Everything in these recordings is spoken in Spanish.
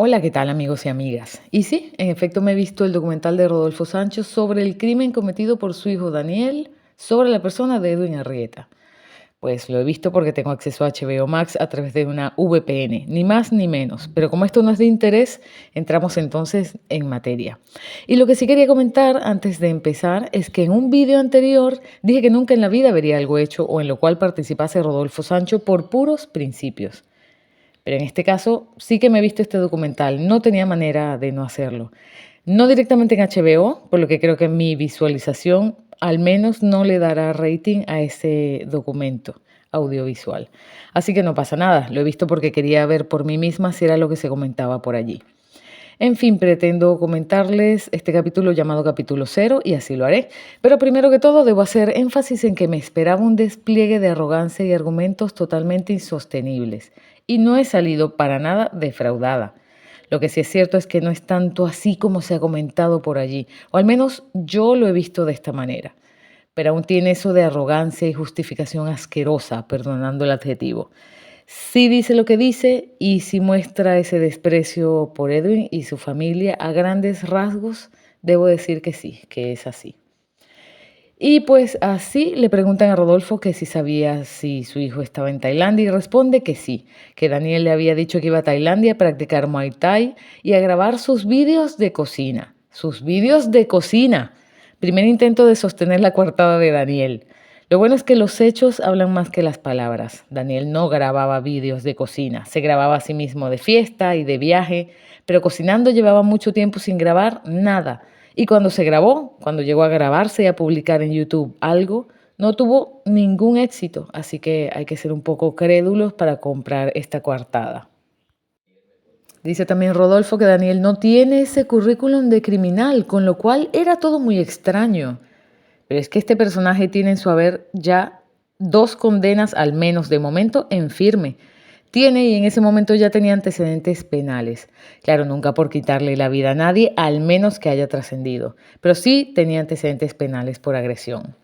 Hola, ¿qué tal amigos y amigas? Y sí, en efecto me he visto el documental de Rodolfo Sancho sobre el crimen cometido por su hijo Daniel sobre la persona de Edwin Arrieta. Pues lo he visto porque tengo acceso a HBO Max a través de una VPN, ni más ni menos. Pero como esto no es de interés, entramos entonces en materia. Y lo que sí quería comentar antes de empezar es que en un vídeo anterior dije que nunca en la vida vería algo hecho o en lo cual participase Rodolfo Sancho por puros principios. Pero en este caso sí que me he visto este documental, no tenía manera de no hacerlo. No directamente en HBO, por lo que creo que mi visualización al menos no le dará rating a ese documento audiovisual. Así que no pasa nada, lo he visto porque quería ver por mí misma si era lo que se comentaba por allí. En fin, pretendo comentarles este capítulo llamado capítulo cero y así lo haré. Pero primero que todo debo hacer énfasis en que me esperaba un despliegue de arrogancia y argumentos totalmente insostenibles. Y no he salido para nada defraudada. Lo que sí es cierto es que no es tanto así como se ha comentado por allí, o al menos yo lo he visto de esta manera. Pero aún tiene eso de arrogancia y justificación asquerosa, perdonando el adjetivo. Sí dice lo que dice y sí muestra ese desprecio por Edwin y su familia a grandes rasgos, debo decir que sí, que es así. Y pues así le preguntan a Rodolfo que si sabía si su hijo estaba en Tailandia y responde que sí, que Daniel le había dicho que iba a Tailandia a practicar Muay Thai y a grabar sus vídeos de cocina. Sus vídeos de cocina. Primer intento de sostener la coartada de Daniel. Lo bueno es que los hechos hablan más que las palabras. Daniel no grababa vídeos de cocina, se grababa a sí mismo de fiesta y de viaje, pero cocinando llevaba mucho tiempo sin grabar nada. Y cuando se grabó, cuando llegó a grabarse y a publicar en YouTube algo, no tuvo ningún éxito, así que hay que ser un poco crédulos para comprar esta coartada. Dice también Rodolfo que Daniel no tiene ese currículum de criminal, con lo cual era todo muy extraño. Pero es que este personaje tiene en su haber ya dos condenas, al menos de momento, en firme. Tiene y en ese momento ya tenía antecedentes penales. Claro, nunca por quitarle la vida a nadie, al menos que haya trascendido. Pero sí tenía antecedentes penales por agresión.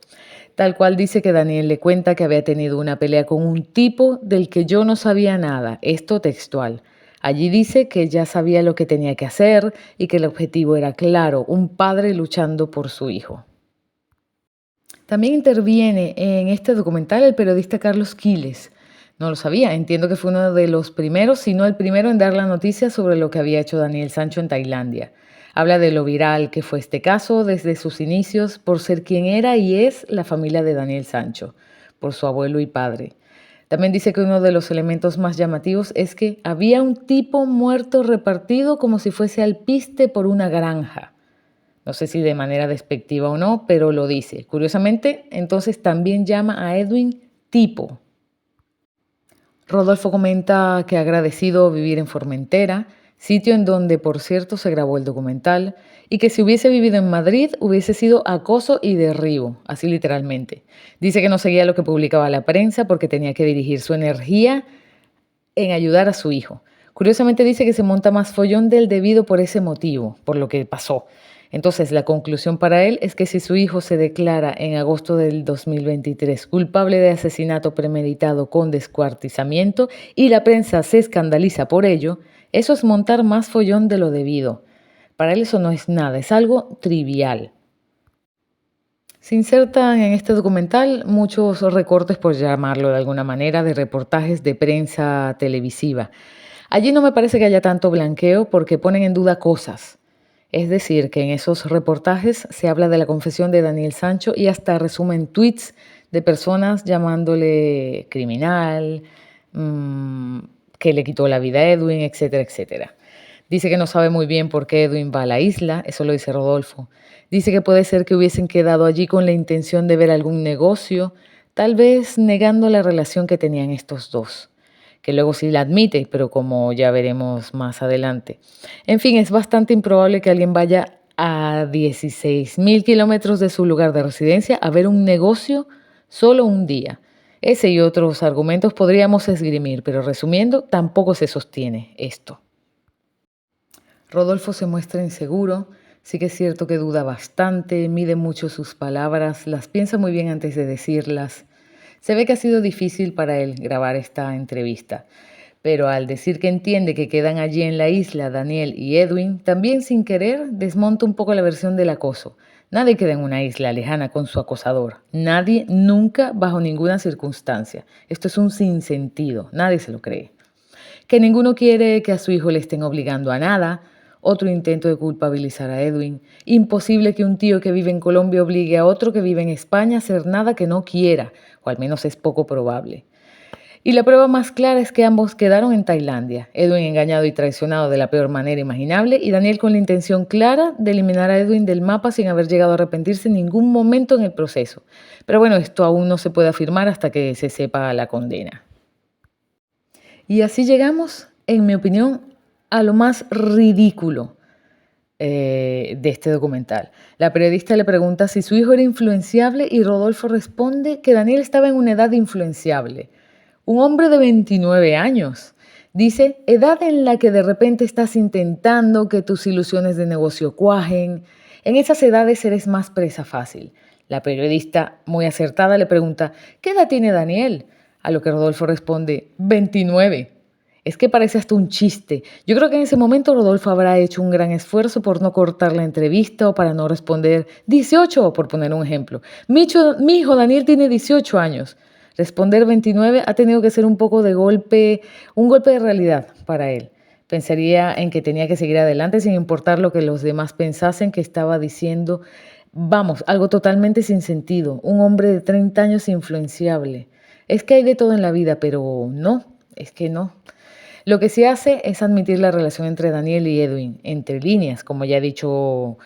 Tal cual dice que Daniel le cuenta que había tenido una pelea con un tipo del que yo no sabía nada, esto textual. Allí dice que ya sabía lo que tenía que hacer y que el objetivo era claro, un padre luchando por su hijo. También interviene en este documental el periodista Carlos Quiles. No lo sabía, entiendo que fue uno de los primeros, si no el primero en dar la noticia sobre lo que había hecho Daniel Sancho en Tailandia. Habla de lo viral que fue este caso desde sus inicios por ser quien era y es la familia de Daniel Sancho, por su abuelo y padre. También dice que uno de los elementos más llamativos es que había un tipo muerto repartido como si fuese alpiste por una granja. No sé si de manera despectiva o no, pero lo dice. Curiosamente, entonces también llama a Edwin tipo. Rodolfo comenta que ha agradecido vivir en Formentera, sitio en donde, por cierto, se grabó el documental, y que si hubiese vivido en Madrid hubiese sido acoso y derribo, así literalmente. Dice que no seguía lo que publicaba la prensa porque tenía que dirigir su energía en ayudar a su hijo. Curiosamente dice que se monta más follón del debido por ese motivo, por lo que pasó. Entonces, la conclusión para él es que si su hijo se declara en agosto del 2023 culpable de asesinato premeditado con descuartizamiento y la prensa se escandaliza por ello, eso es montar más follón de lo debido. Para él eso no es nada, es algo trivial. Se insertan en este documental muchos recortes, por llamarlo de alguna manera, de reportajes de prensa televisiva. Allí no me parece que haya tanto blanqueo porque ponen en duda cosas. Es decir, que en esos reportajes se habla de la confesión de Daniel Sancho y hasta resumen tweets de personas llamándole criminal, mm, que le quitó la vida a Edwin, etcétera, etcétera. Dice que no sabe muy bien por qué Edwin va a la isla, eso lo dice Rodolfo. Dice que puede ser que hubiesen quedado allí con la intención de ver algún negocio, tal vez negando la relación que tenían estos dos, que luego sí la admite, pero como ya veremos más adelante. En fin, es bastante improbable que alguien vaya a 16.000 kilómetros de su lugar de residencia a ver un negocio solo un día. Ese y otros argumentos podríamos esgrimir, pero resumiendo, tampoco se sostiene esto. Rodolfo se muestra inseguro, sí que es cierto que duda bastante, mide mucho sus palabras, las piensa muy bien antes de decirlas. Se ve que ha sido difícil para él grabar esta entrevista, pero al decir que entiende que quedan allí en la isla Daniel y Edwin, también sin querer desmonta un poco la versión del acoso. Nadie queda en una isla lejana con su acosador. Nadie, nunca, bajo ninguna circunstancia. Esto es un sinsentido. Nadie se lo cree. Que ninguno quiere que a su hijo le estén obligando a nada. Otro intento de culpabilizar a Edwin. Imposible que un tío que vive en Colombia obligue a otro que vive en España a hacer nada que no quiera, o al menos es poco probable. Y la prueba más clara es que ambos quedaron en Tailandia, Edwin engañado y traicionado de la peor manera imaginable y Daniel con la intención clara de eliminar a Edwin del mapa sin haber llegado a arrepentirse en ningún momento en el proceso. Pero bueno, esto aún no se puede afirmar hasta que se sepa la condena. Y así llegamos, en mi opinión, a lo más ridículo de este documental. La periodista le pregunta si su hijo era influenciable y Rodolfo responde que Daniel estaba en una edad influenciable. Un hombre de 29 años. Dice, edad en la que de repente estás intentando que tus ilusiones de negocio cuajen. En esas edades eres más presa fácil. La periodista, muy acertada, le pregunta, ¿qué edad tiene Daniel? A lo que Rodolfo responde, 29. Es que parece hasta un chiste. Yo creo que en ese momento Rodolfo habrá hecho un gran esfuerzo por no cortar la entrevista o para no responder 18, por poner un ejemplo. Mi hijo Daniel tiene 18 años. Responder 29 ha tenido que ser un poco de golpe, un golpe de realidad para él. Pensaría en que tenía que seguir adelante sin importar lo que los demás pensasen que estaba diciendo. Vamos, algo totalmente sin sentido. Un hombre de 30 años influenciable. Es que hay de todo en la vida, pero no, es que no. Lo que sí hace es admitir la relación entre Daniel y Edwin, entre líneas, como ya he dicho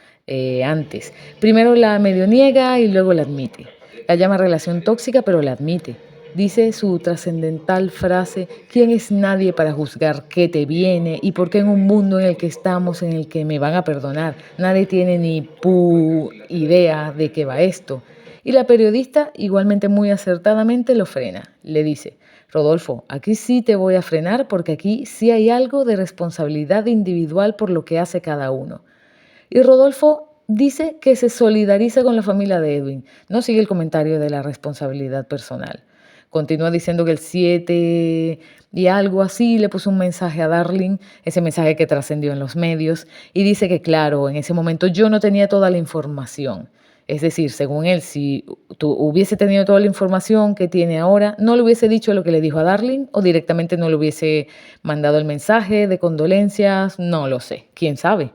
antes. Primero la medio niega y luego la admite. La llama relación tóxica, pero la admite. Dice su trascendental frase, ¿quién es nadie para juzgar qué te viene y por qué en un mundo en el que estamos, en el que me van a perdonar? Nadie tiene ni idea de qué va esto. Y la periodista, igualmente muy acertadamente, lo frena. Le dice, Rodolfo, aquí sí te voy a frenar porque aquí sí hay algo de responsabilidad individual por lo que hace cada uno. Y Rodolfo dice que se solidariza con la familia de Edwin. No sigue el comentario de la responsabilidad personal. Continúa diciendo que el 7 y algo así le puso un mensaje a Darling, ese mensaje que trascendió en los medios, y dice que claro, en ese momento yo no tenía toda la información. Es decir, según él, si hubiese tenido toda la información que tiene ahora, no le hubiese dicho lo que le dijo a Darling o directamente no le hubiese mandado el mensaje de condolencias, no lo sé, quién sabe.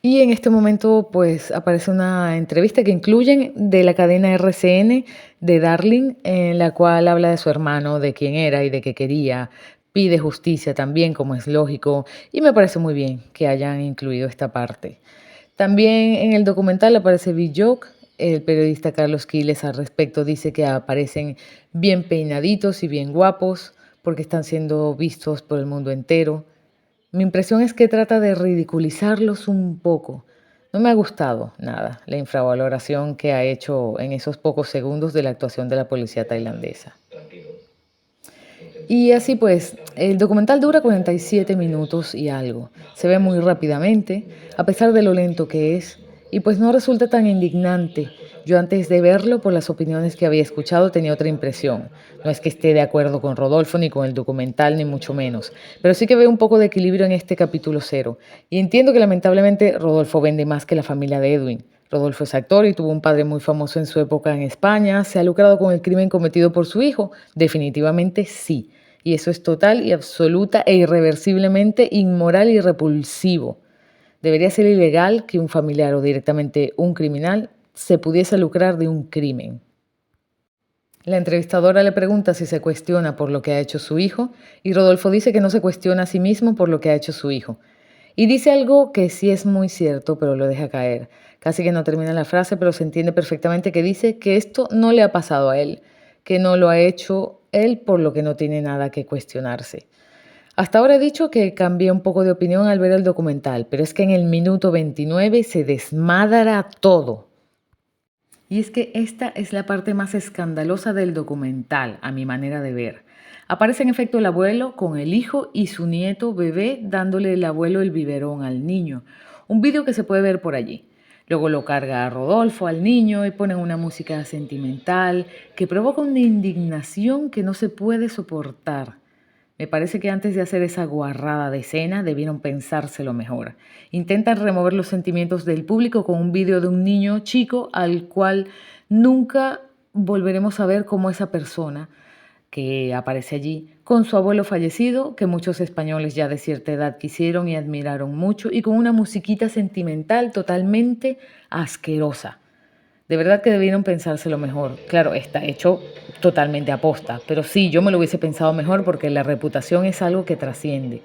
Y en este momento pues aparece una entrevista que incluyen de la cadena RCN de Darling, en la cual habla de su hermano, de quién era y de qué quería, pide justicia también, como es lógico, y me parece muy bien que hayan incluido esta parte. También en el documental aparece Joke, el periodista Carlos Quiles al respecto dice que aparecen bien peinaditos y bien guapos porque están siendo vistos por el mundo entero. Mi impresión es que trata de ridiculizarlos un poco. No me ha gustado nada la infravaloración que ha hecho en esos pocos segundos de la actuación de la policía tailandesa. Y así pues, el documental dura 47 minutos y algo. Se ve muy rápidamente, a pesar de lo lento que es, y pues no resulta tan indignante. Yo antes de verlo, por las opiniones que había escuchado, tenía otra impresión. No es que esté de acuerdo con Rodolfo, ni con el documental, ni mucho menos. Pero sí que veo un poco de equilibrio en este capítulo cero. Y entiendo que lamentablemente Rodolfo vende más que la familia de Edwin. Rodolfo es actor y tuvo un padre muy famoso en su época en España. ¿Se ha lucrado con el crimen cometido por su hijo? Definitivamente sí. Y eso es total y absoluta e irreversiblemente inmoral y repulsivo. Debería ser ilegal que un familiar o directamente un criminal se pudiese lucrar de un crimen. La entrevistadora le pregunta si se cuestiona por lo que ha hecho su hijo y Rodolfo dice que no se cuestiona a sí mismo por lo que ha hecho su hijo. Y dice algo que sí es muy cierto, pero lo deja caer. Casi que no termina la frase, pero se entiende perfectamente que dice que esto no le ha pasado a él, que no lo ha hecho él, por lo que no tiene nada que cuestionarse. Hasta ahora he dicho que cambié un poco de opinión al ver el documental, pero es que en el minuto 29 se desmadra todo. Y es que esta es la parte más escandalosa del documental, a mi manera de ver. Aparece en efecto el abuelo con el hijo y su nieto bebé dándole el abuelo el biberón al niño. Un vídeo que se puede ver por allí. Luego lo carga a Rodolfo, al niño, y ponen una música sentimental que provoca una indignación que no se puede soportar. Me parece que antes de hacer esa guarrada de escena debieron pensárselo mejor. Intentan remover los sentimientos del público con un vídeo de un niño chico al cual nunca volveremos a ver como esa persona que aparece allí, con su abuelo fallecido, que muchos españoles ya de cierta edad quisieron y admiraron mucho, y con una musiquita sentimental totalmente asquerosa. De verdad que debieron pensárselo mejor. Claro, está hecho totalmente aposta, pero sí, yo me lo hubiese pensado mejor porque la reputación es algo que trasciende.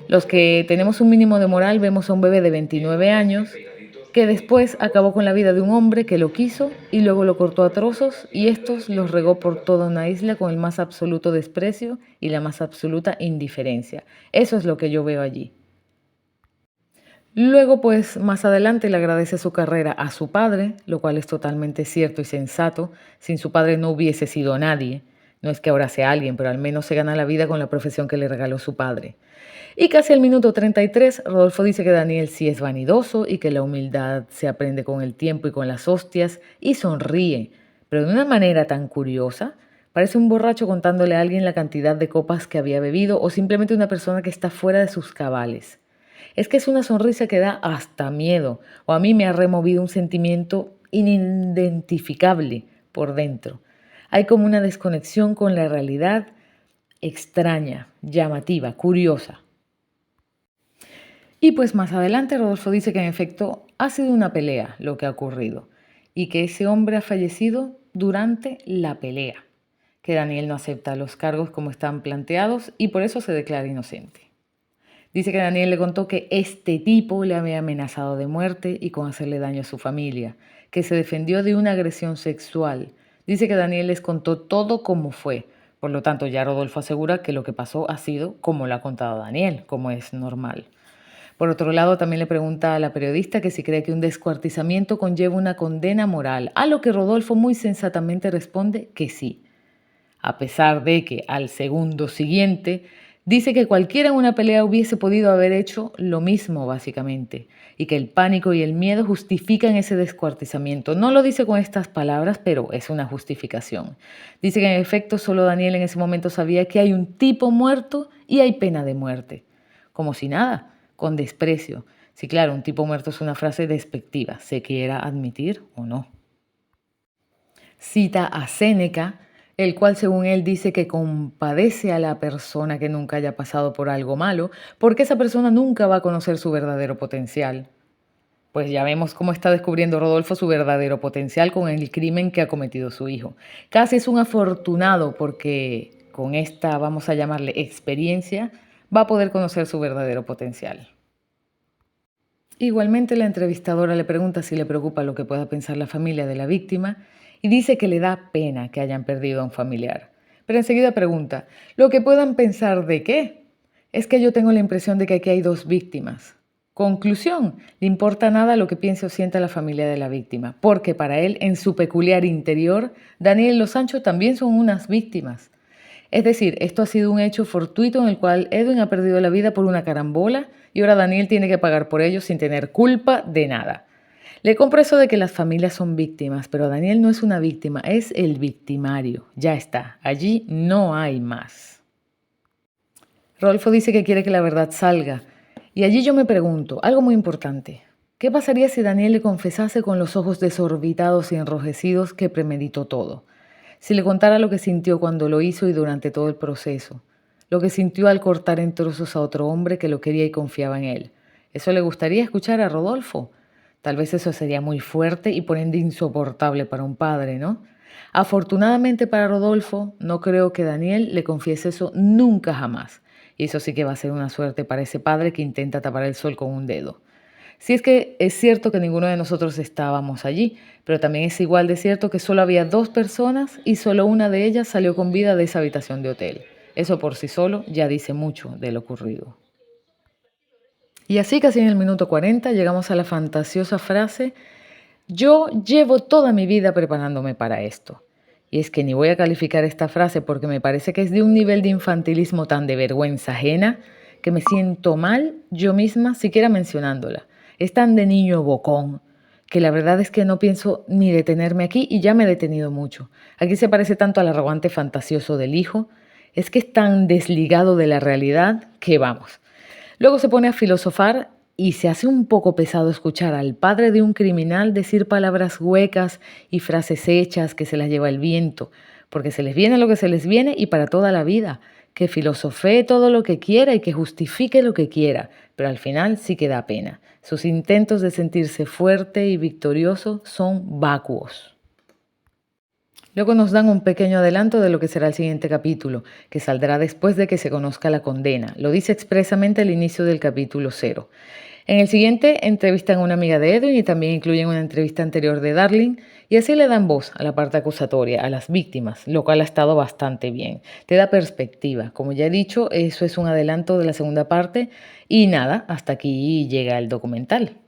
Los que tenemos un mínimo de moral vemos a un bebé de 29 años que después acabó con la vida de un hombre que lo quiso y luego lo cortó a trozos y estos los regó por toda una isla con el más absoluto desprecio y la más absoluta indiferencia. Eso es lo que yo veo allí. Luego, pues, más adelante le agradece su carrera a su padre, lo cual es totalmente cierto y sensato. Sin su padre no hubiese sido nadie. No es que ahora sea alguien, pero al menos se gana la vida con la profesión que le regaló su padre. Y casi al minuto 33, Rodolfo dice que Daniel sí es vanidoso y que la humildad se aprende con el tiempo y con las hostias, y sonríe, pero de una manera tan curiosa. Parece un borracho contándole a alguien la cantidad de copas que había bebido o simplemente una persona que está fuera de sus cabales. Es que es una sonrisa que da hasta miedo, o a mí me ha removido un sentimiento inidentificable por dentro. Hay como una desconexión con la realidad extraña, llamativa, curiosa. Y pues más adelante Rodolfo dice que en efecto ha sido una pelea lo que ha ocurrido y que ese hombre ha fallecido durante la pelea, que Daniel no acepta los cargos como están planteados y por eso se declara inocente. Dice que Daniel le contó que este tipo le había amenazado de muerte y con hacerle daño a su familia, que se defendió de una agresión sexual. Dice que Daniel les contó todo como fue. Por lo tanto, ya Rodolfo asegura que lo que pasó ha sido como lo ha contado Daniel, como es normal. Por otro lado, también le pregunta a la periodista que si cree que un descuartizamiento conlleva una condena moral, a lo que Rodolfo muy sensatamente responde que sí, a pesar de que al segundo siguiente dice que cualquiera en una pelea hubiese podido haber hecho lo mismo básicamente, y que el pánico y el miedo justifican ese descuartizamiento. No lo dice con estas palabras, pero es una justificación. Dice que en efecto solo Daniel en ese momento sabía que hay un tipo muerto y hay pena de muerte, como si nada, con desprecio. Sí, claro, un tipo muerto es una frase despectiva, se quiera admitir o no. Cita a Séneca, el cual según él dice que compadece a la persona que nunca haya pasado por algo malo, porque esa persona nunca va a conocer su verdadero potencial. Pues ya vemos cómo está descubriendo Rodolfo su verdadero potencial con el crimen que ha cometido su hijo. Casi es un afortunado porque con esta, vamos a llamarle experiencia, va a poder conocer su verdadero potencial. Igualmente, la entrevistadora le pregunta si le preocupa lo que pueda pensar la familia de la víctima y dice que le da pena que hayan perdido a un familiar. Pero enseguida pregunta, ¿lo que puedan pensar de qué? Es que yo tengo la impresión de que aquí hay dos víctimas. Conclusión, le importa nada lo que piense o sienta la familia de la víctima, porque para él, en su peculiar interior, Daniel y los Sancho también son unas víctimas. Es decir, esto ha sido un hecho fortuito en el cual Edwin ha perdido la vida por una carambola y ahora Daniel tiene que pagar por ello sin tener culpa de nada. Le compro eso de que las familias son víctimas, pero Daniel no es una víctima, es el victimario. Ya está, allí no hay más. Rodolfo dice que quiere que la verdad salga. Y allí yo me pregunto, algo muy importante. ¿Qué pasaría si Daniel le confesase con los ojos desorbitados y enrojecidos que premeditó todo? Si le contara lo que sintió cuando lo hizo y durante todo el proceso, lo que sintió al cortar en trozos a otro hombre que lo quería y confiaba en él. ¿Eso le gustaría escuchar a Rodolfo? Tal vez eso sería muy fuerte y por ende insoportable para un padre, ¿no? Afortunadamente para Rodolfo, no creo que Daniel le confiese eso nunca jamás. Y eso sí que va a ser una suerte para ese padre que intenta tapar el sol con un dedo. Si es que es cierto que ninguno de nosotros estábamos allí, pero también es igual de cierto que solo había dos personas y solo una de ellas salió con vida de esa habitación de hotel. Eso por sí solo ya dice mucho de lo ocurrido. Y así casi en el minuto 40 llegamos a la fantasiosa frase, yo llevo toda mi vida preparándome para esto. Y es que ni voy a calificar esta frase porque me parece que es de un nivel de infantilismo tan de vergüenza ajena que me siento mal yo misma siquiera mencionándola. Es tan de niño bocón que la verdad es que no pienso ni detenerme aquí y ya me he detenido mucho. Aquí se parece tanto al arrogante fantasioso del hijo Es que es tan desligado de la realidad que vamos. Luego se pone a filosofar y se hace un poco pesado escuchar al padre de un criminal decir palabras huecas y frases hechas que se las lleva el viento, porque se les viene lo que se les viene y para toda la vida, que filosofee todo lo que quiera y que justifique lo que quiera, pero al final sí que da pena. Sus intentos de sentirse fuerte y victorioso son vacuos. Luego nos dan un pequeño adelanto de lo que será el siguiente capítulo, que saldrá después de que se conozca la condena. Lo dice expresamente al inicio del capítulo 0. En el siguiente entrevistan a una amiga de Edwin y también incluyen una entrevista anterior de Darling y así le dan voz a la parte acusatoria, a las víctimas, lo cual ha estado bastante bien. Te da perspectiva. Como ya he dicho, eso es un adelanto de la segunda parte y nada, hasta aquí llega el documental.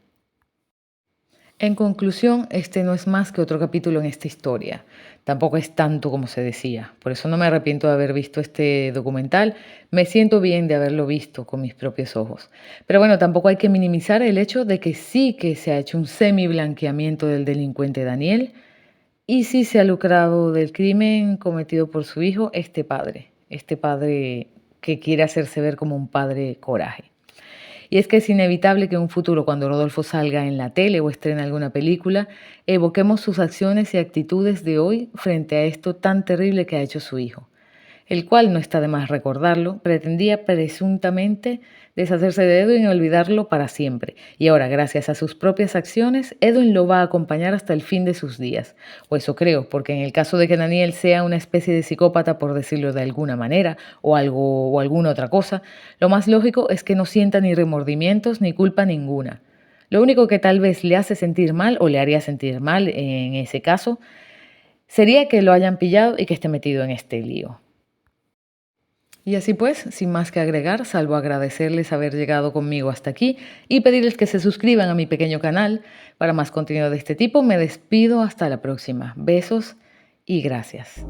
En conclusión, este no es más que otro capítulo en esta historia. Tampoco es tanto como se decía. Por eso no me arrepiento de haber visto este documental. Me siento bien de haberlo visto con mis propios ojos. Pero bueno, tampoco hay que minimizar el hecho de que sí que se ha hecho un semi-blanqueamiento del delincuente Daniel y sí se ha lucrado del crimen cometido por su hijo, este padre que quiere hacerse ver como un padre coraje. Y es que es inevitable que en un futuro, cuando Rodolfo salga en la tele o estrene alguna película, evoquemos sus acciones y actitudes de hoy frente a esto tan terrible que ha hecho su hijo, el cual, no está de más recordarlo, pretendía presuntamente deshacerse de Edwin y olvidarlo para siempre. Y ahora, gracias a sus propias acciones, Edwin lo va a acompañar hasta el fin de sus días. O eso creo, porque en el caso de que Daniel sea una especie de psicópata, por decirlo de alguna manera, o algo o alguna otra cosa, lo más lógico es que no sienta ni remordimientos ni culpa ninguna. Lo único que tal vez le hace sentir mal o le haría sentir mal en ese caso sería que lo hayan pillado y que esté metido en este lío. Y así pues, sin más que agregar, salvo agradecerles haber llegado conmigo hasta aquí y pedirles que se suscriban a mi pequeño canal para más contenido de este tipo, me despido hasta la próxima. Besos y gracias.